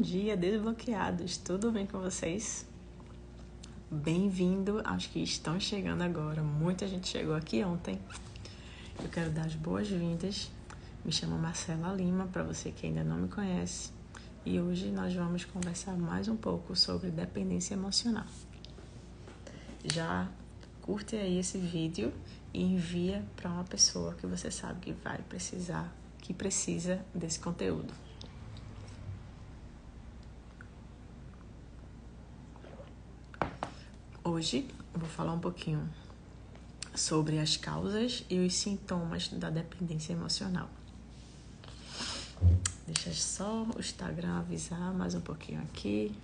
dia, desbloqueados. Tudo bem com vocês? Bem-vindo aos que estão chegando agora. Muita gente chegou aqui ontem. Eu quero dar as boas-vindas. Me chamo Marcela Lima, para você que ainda não me conhece. E hoje nós vamos conversar mais um pouco sobre dependência emocional. Já curte aí esse vídeo e envia para uma pessoa que você sabe que vai precisar, que precisa desse conteúdo. Hoje eu vou falar um pouquinho sobre as causas e os sintomas da dependência emocional. Deixa só o Instagram avisar mais um pouquinho aqui.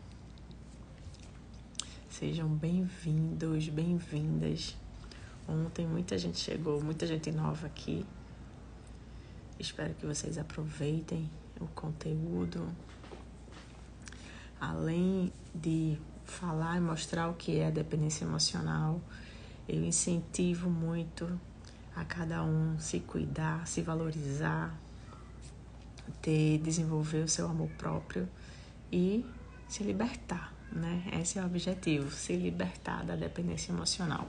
Sejam bem-vindos, bem-vindas. Ontem muita gente chegou, muita gente nova aqui. Espero que vocês aproveitem o conteúdo. Além de falar e mostrar o que é a dependência emocional, eu incentivo muito a cada um se cuidar, se valorizar, desenvolver o seu amor próprio e se libertar, né? Esse é o objetivo, se libertar da dependência emocional.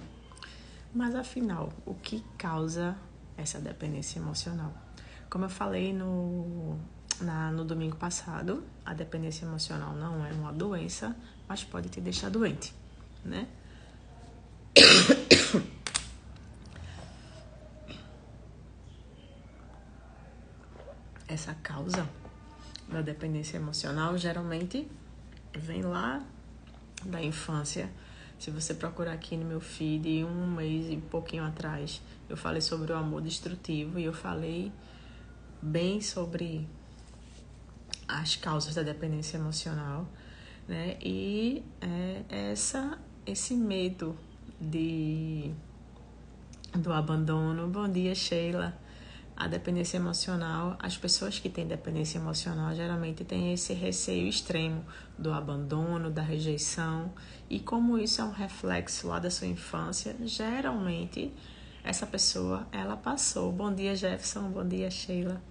Mas afinal, o que causa essa dependência emocional? Como eu falei no domingo passado, a dependência emocional não é uma doença, mas pode te deixar doente, né? Essa causa da dependência emocional geralmente vem lá da infância. Se você procurar aqui no meu feed, um mês e pouquinho atrás, eu falei sobre o amor destrutivo e eu falei bem sobre as causas da dependência emocional, né? E esse medo do abandono. Bom dia, Sheila. A dependência emocional, as pessoas que têm dependência emocional geralmente têm esse receio extremo do abandono, da rejeição. E como isso é um reflexo lá da sua infância, geralmente essa pessoa, ela passou. Bom dia, Jefferson. Bom dia, Sheila.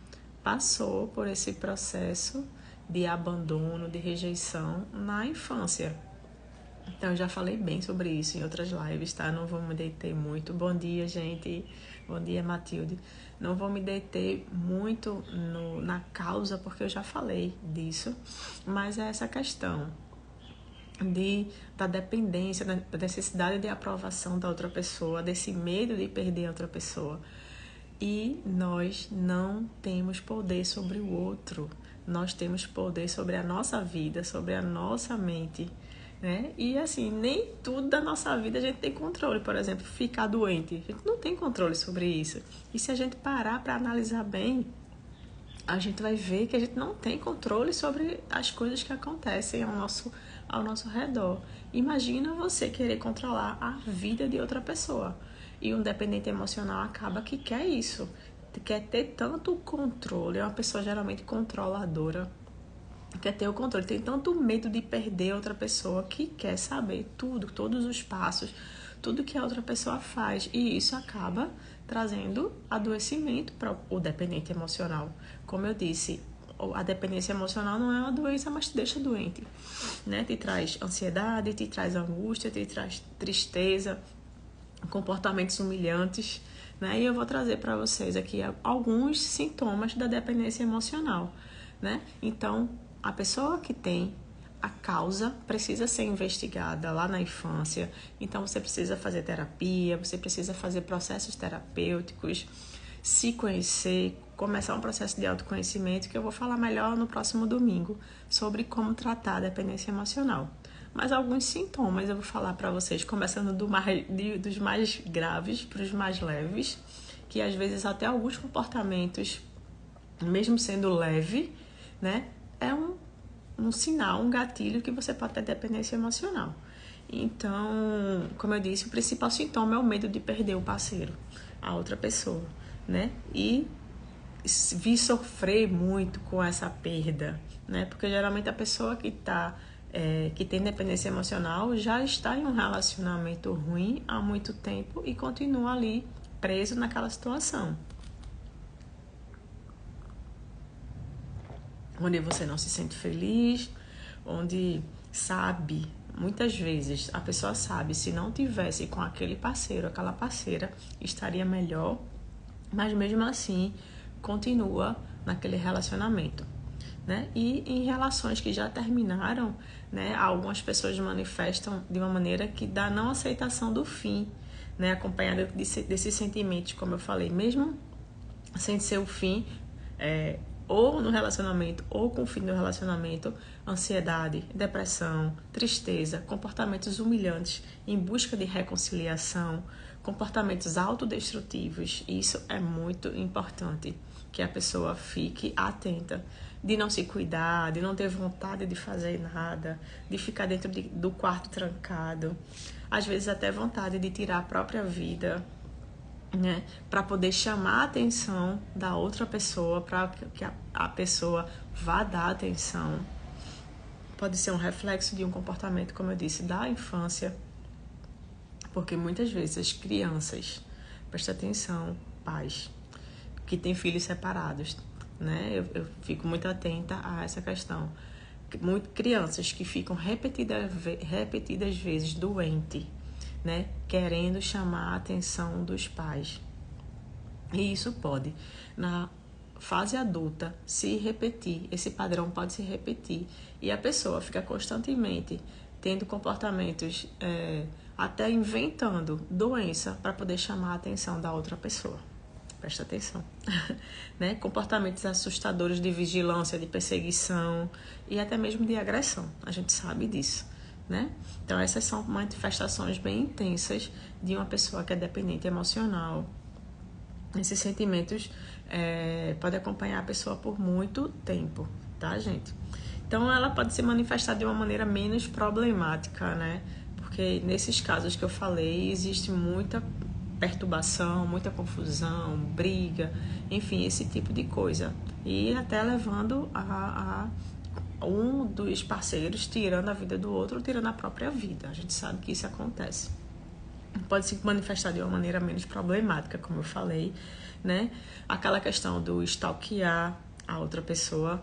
Passou por esse processo de abandono, de rejeição na infância. Então, eu já falei bem sobre isso em outras lives, tá? Não vou me deter muito. Bom dia, gente. Bom dia, Matilde. Não vou me deter muito na causa, porque eu já falei disso. Mas é essa questão da dependência, da necessidade de aprovação da outra pessoa, desse medo de perder a outra pessoa. E nós não temos poder sobre o outro. Nós temos poder sobre a nossa vida, sobre a nossa mente, né? E assim, nem tudo da nossa vida a gente tem controle. Por exemplo, ficar doente, a gente não tem controle sobre isso. E se a gente parar para analisar bem, a gente vai ver que a gente não tem controle sobre as coisas que acontecem ao nosso redor. Imagina você querer controlar a vida de outra pessoa. E um dependente emocional acaba que quer isso, quer ter tanto controle. É uma pessoa geralmente controladora, quer ter o controle, tem tanto medo de perder outra pessoa que quer saber tudo, todos os passos, tudo que a outra pessoa faz. E isso acaba trazendo adoecimento para o dependente emocional. Como eu disse, a dependência emocional não é uma doença, mas te deixa doente, né? Te traz ansiedade, te traz angústia, te traz tristeza, comportamentos humilhantes, né? E eu vou trazer para vocês aqui alguns sintomas da dependência emocional, né? Então, a pessoa que tem a causa precisa ser investigada lá na infância. Então, você precisa fazer terapia, você precisa fazer processos terapêuticos, se conhecer, começar um processo de autoconhecimento, que eu vou falar melhor no próximo domingo sobre como tratar a dependência emocional. Mas alguns sintomas eu vou falar para vocês, começando dos mais graves para os mais leves, que às vezes até alguns comportamentos, mesmo sendo leve, né, é um sinal, um gatilho que você pode ter dependência emocional. Então, como eu disse, o principal sintoma é o medo de perder o parceiro, a outra pessoa, né? E vi sofrer muito com essa perda, né? Porque geralmente a pessoa que tem dependência emocional já está em um relacionamento ruim há muito tempo e continua ali preso naquela situação, onde você não se sente feliz, onde sabe, muitas vezes a pessoa sabe, se não tivesse com aquele parceiro, aquela parceira, estaria melhor, mas mesmo assim continua naquele relacionamento, né? E em relações que já terminaram, né, algumas pessoas manifestam de uma maneira que dá não aceitação do fim, né, acompanhada desses sentimentos, como eu falei, mesmo sem ser o fim, ou no relacionamento ou com o fim do relacionamento, ansiedade, depressão, tristeza, comportamentos humilhantes em busca de reconciliação, comportamentos autodestrutivos. Isso é muito importante, que a pessoa fique atenta, de não se cuidar, de não ter vontade de fazer nada, de ficar dentro do quarto trancado, às vezes até vontade de tirar a própria vida, né, para poder chamar a atenção da outra pessoa, para que a pessoa vá dar atenção. Pode ser um reflexo de um comportamento, como eu disse, da infância, porque muitas vezes as crianças, presta atenção, pais que têm filhos separados, né, eu fico muito atenta a essa questão. Crianças que ficam repetidas vezes doentes, né, querendo chamar a atenção dos pais. E isso pode, na fase adulta, se repetir. Esse padrão pode se repetir. E a pessoa fica constantemente tendo comportamentos, até inventando doença para poder chamar a atenção da outra pessoa. Presta atenção. Né? Comportamentos assustadores de vigilância, de perseguição e até mesmo de agressão. A gente sabe disso. Né? Então, essas são manifestações bem intensas de uma pessoa que é dependente emocional. Esses sentimentos podem acompanhar a pessoa por muito tempo, tá, gente? Então, ela pode se manifestar de uma maneira menos problemática, né? Porque nesses casos que eu falei, existe muita perturbação, muita confusão, briga, enfim, esse tipo de coisa. E até levando a um dos parceiros tirando a vida do outro, tirando a própria vida. A gente sabe que isso acontece. Pode se manifestar de uma maneira menos problemática, como eu falei, né? Aquela questão do stalkear a outra pessoa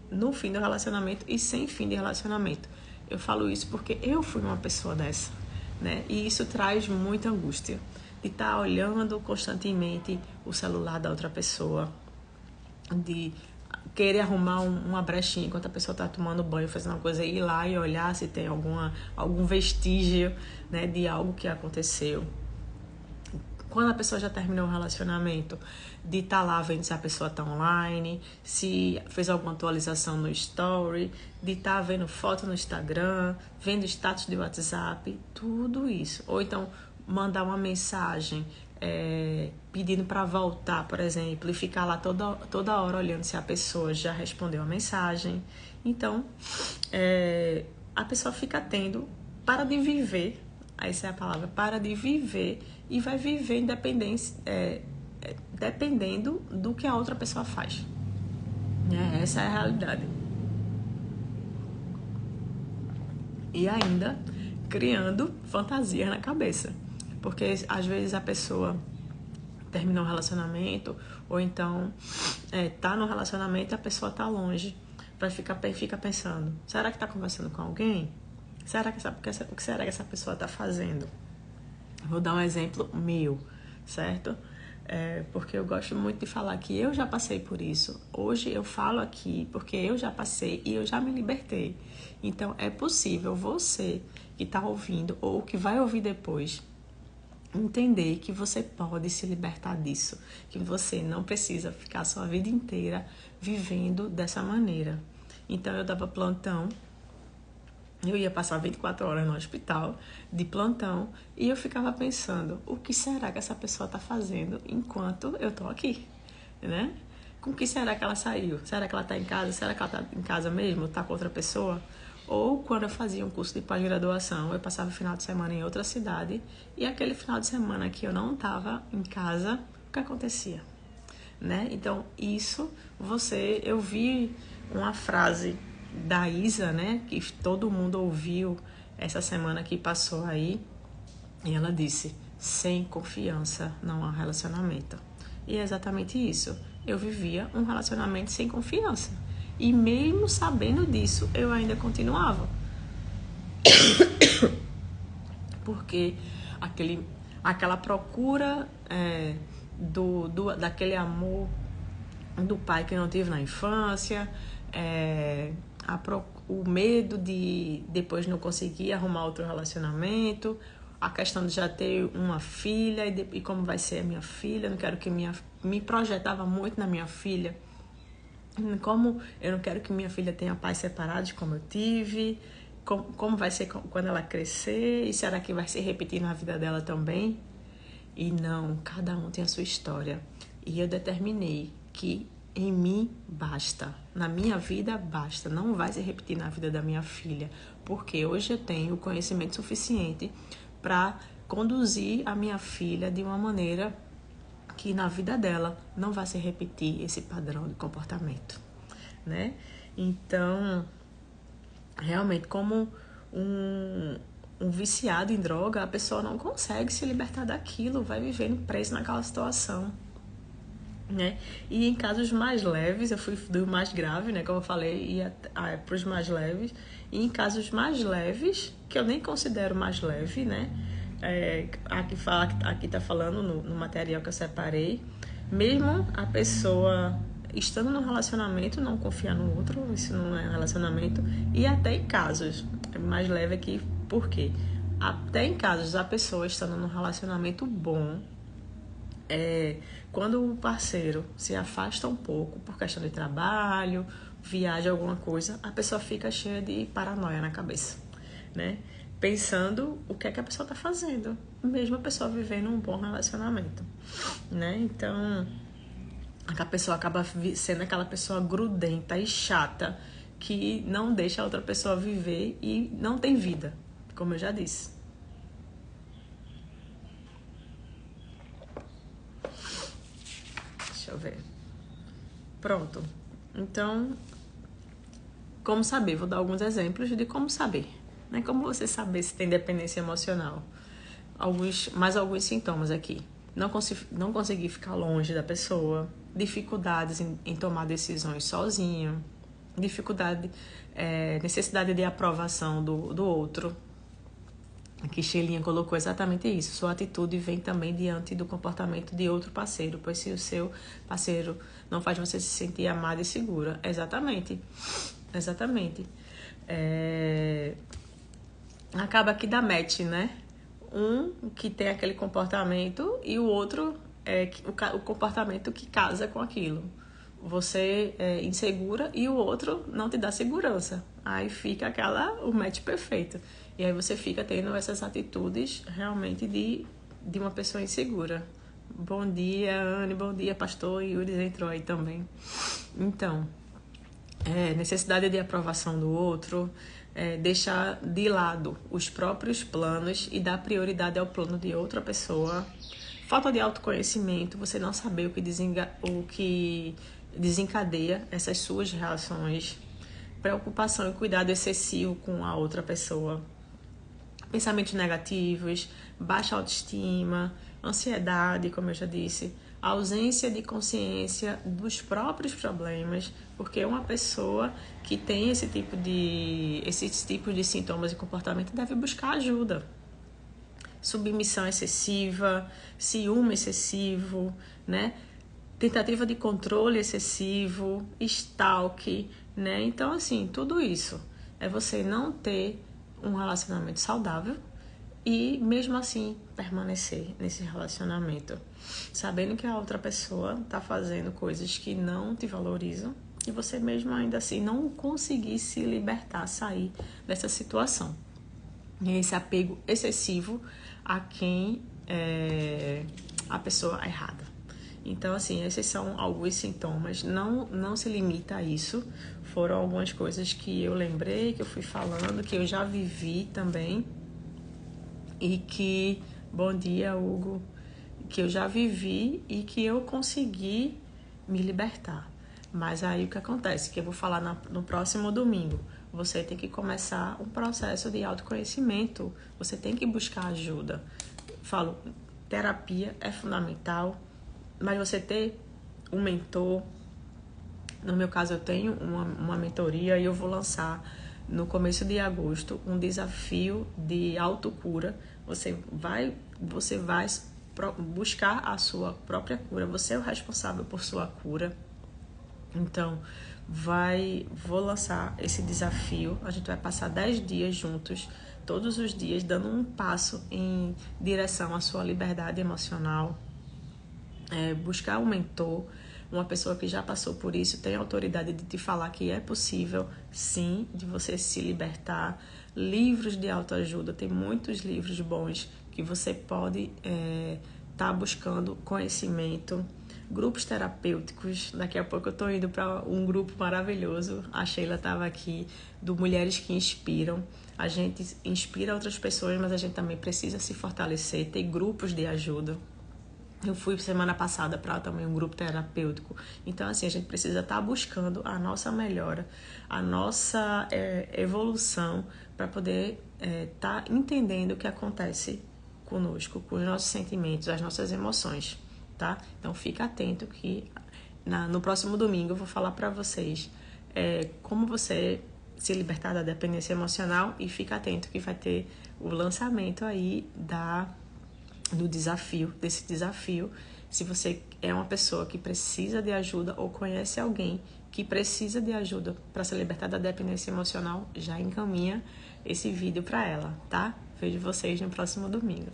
no fim do relacionamento e sem fim de relacionamento. Eu falo isso porque eu fui uma pessoa dessa, né? E isso traz muita angústia, de estar olhando constantemente o celular da outra pessoa, de querer arrumar uma brechinha enquanto a pessoa está tomando banho, fazendo uma coisa, ir lá e olhar se tem algum vestígio, né, de algo que aconteceu. Quando a pessoa já terminou o relacionamento, de estar lá vendo se a pessoa está online, se fez alguma atualização no story, de estar vendo foto no Instagram, vendo status de WhatsApp, tudo isso. Ou então mandar uma mensagem pedindo para voltar, por exemplo, e ficar lá toda hora olhando se a pessoa já respondeu a mensagem. Então, a pessoa fica para de viver, essa é a palavra, para de viver, e vai viver independência, dependendo do que a outra pessoa faz. Essa é a realidade. E ainda criando fantasias na cabeça. Porque às vezes a pessoa terminou um relacionamento, ou então tá no relacionamento e a pessoa tá longe. Fica pensando, será que tá conversando com alguém? O que será que essa pessoa tá fazendo? Vou dar um exemplo meu, certo? Porque eu gosto muito de falar que eu já passei por isso. Hoje eu falo aqui porque eu já passei e eu já me libertei. Então é possível você que tá ouvindo ou que vai ouvir depois entender que você pode se libertar disso, que você não precisa ficar a sua vida inteira vivendo dessa maneira. Então eu dava plantão, eu ia passar 24 horas no hospital de plantão e eu ficava pensando, o que será que essa pessoa está fazendo enquanto eu estou aqui, né? Com que será que ela saiu? Será que ela está em casa? Será que ela está em casa mesmo? Está com outra pessoa? Ou quando eu fazia um curso de pós-graduação, eu passava o final de semana em outra cidade e aquele final de semana que eu não estava em casa, o que acontecia? Né? Então, eu vi uma frase da Isa, né, que todo mundo ouviu essa semana que passou aí, e ela disse, sem confiança não há relacionamento. E é exatamente isso. Eu vivia um relacionamento sem confiança. E mesmo sabendo disso, eu ainda continuava. Porque aquela procura daquele amor do pai que eu não tive na infância, o medo de depois não conseguir arrumar outro relacionamento, a questão de já ter uma filha e como vai ser a minha filha, eu não quero que me projetava muito na minha filha, como eu não quero que minha filha tenha pais separados como eu tive, como vai ser quando ela crescer, e será que vai se repetir na vida dela também? E não, cada um tem a sua história. E eu determinei que em mim basta, na minha vida basta, não vai se repetir na vida da minha filha, porque hoje eu tenho conhecimento suficiente para conduzir a minha filha de uma maneira que na vida dela não vai se repetir esse padrão de comportamento, né? Então, realmente, como um viciado em droga, a pessoa não consegue se libertar daquilo, vai vivendo preso naquela situação, né? E em casos mais leves, eu fui do mais grave, né, como eu falei, ia para os mais leves, e em casos mais leves, que eu nem considero mais leve, né, aqui tá falando no material que eu separei, mesmo a pessoa estando no relacionamento, não confiar no outro, isso não é relacionamento, e até em casos mais leve aqui, por quê? Até em casos a pessoa estando num relacionamento bom, quando o parceiro se afasta um pouco por questão de trabalho, viagem, alguma coisa, a pessoa fica cheia de paranoia na cabeça, né? Pensando o que é que a pessoa está fazendo, mesmo a pessoa vivendo um bom relacionamento, né? Então, a pessoa acaba sendo aquela pessoa grudenta e chata que não deixa a outra pessoa viver e não tem vida, como eu já disse. Deixa eu ver. Pronto. Então, como saber? Vou dar alguns exemplos de como saber, né? Como você saber se tem dependência emocional. Mais alguns sintomas aqui. Não conseguir ficar longe da pessoa, dificuldades em tomar decisões sozinho, necessidade de aprovação do outro. Aqui Sheilinha colocou exatamente isso. Sua atitude vem também diante do comportamento de outro parceiro, pois se o seu parceiro não faz você se sentir amada e segura. Exatamente. Acaba que dá match, né? Um que tem aquele comportamento e o outro o comportamento que casa com aquilo. Você é insegura e o outro não te dá segurança. Aí fica o match perfeito. E aí você fica tendo essas atitudes realmente de uma pessoa insegura. Bom dia, Anne. Bom dia, pastor. Yuri entrou aí também. Então, necessidade de aprovação do outro, deixar de lado os próprios planos e dar prioridade ao plano de outra pessoa. Falta de autoconhecimento, você não saber o que desencadeia essas suas reações. Preocupação e cuidado excessivo com a outra pessoa. Pensamentos negativos, baixa autoestima, ansiedade, como eu já disse, ausência de consciência dos próprios problemas, porque uma pessoa que tem esses tipos de sintomas e comportamento deve buscar ajuda. Submissão excessiva, ciúme excessivo, né? Tentativa de controle excessivo, stalk, né? Então, assim, tudo isso é você não ter um relacionamento saudável e, mesmo assim, permanecer nesse relacionamento, sabendo que a outra pessoa está fazendo coisas que não te valorizam e você mesmo ainda assim não conseguir se libertar, sair dessa situação. E esse apego excessivo a quem é a pessoa errada. Então, assim, esses são alguns sintomas. Não se limita a isso. Foram algumas coisas que eu lembrei, que eu fui falando, que eu já vivi também. E que, bom dia, Hugo, que eu já vivi e que eu consegui me libertar. Mas aí o que acontece? Que eu vou falar no próximo domingo. Você tem que começar um processo de autoconhecimento. Você tem que buscar ajuda. Falo, terapia é fundamental, mas você ter um mentor, No meu caso, eu tenho uma mentoria e eu vou lançar no começo de agosto um desafio de autocura. Você vai buscar a sua própria cura. Você é o responsável por sua cura. Então, vou lançar esse desafio. A gente vai passar 10 dias juntos, todos os dias, dando um passo em direção à sua liberdade emocional. Buscar um mentor, uma pessoa que já passou por isso, tem autoridade de te falar que é possível, sim, de você se libertar. Livros de autoajuda, tem muitos livros bons que você pode tá buscando conhecimento. Grupos terapêuticos, daqui a pouco eu tô indo para um grupo maravilhoso, a Sheila estava aqui, do Mulheres que Inspiram. A gente inspira outras pessoas, mas a gente também precisa se fortalecer, ter grupos de ajuda. Eu fui semana passada para também um grupo terapêutico. Então, assim, a gente precisa estar buscando a nossa melhora, a nossa evolução, para poder estar entendendo o que acontece conosco, com os nossos sentimentos, as nossas emoções, tá? Então, fica atento que no próximo domingo eu vou falar para vocês como você se libertar da dependência emocional, e fica atento que vai ter o lançamento aí desse desafio. Se você é uma pessoa que precisa de ajuda ou conhece alguém que precisa de ajuda para se libertar da dependência emocional, já encaminha esse vídeo para ela, tá? Vejo vocês no próximo domingo.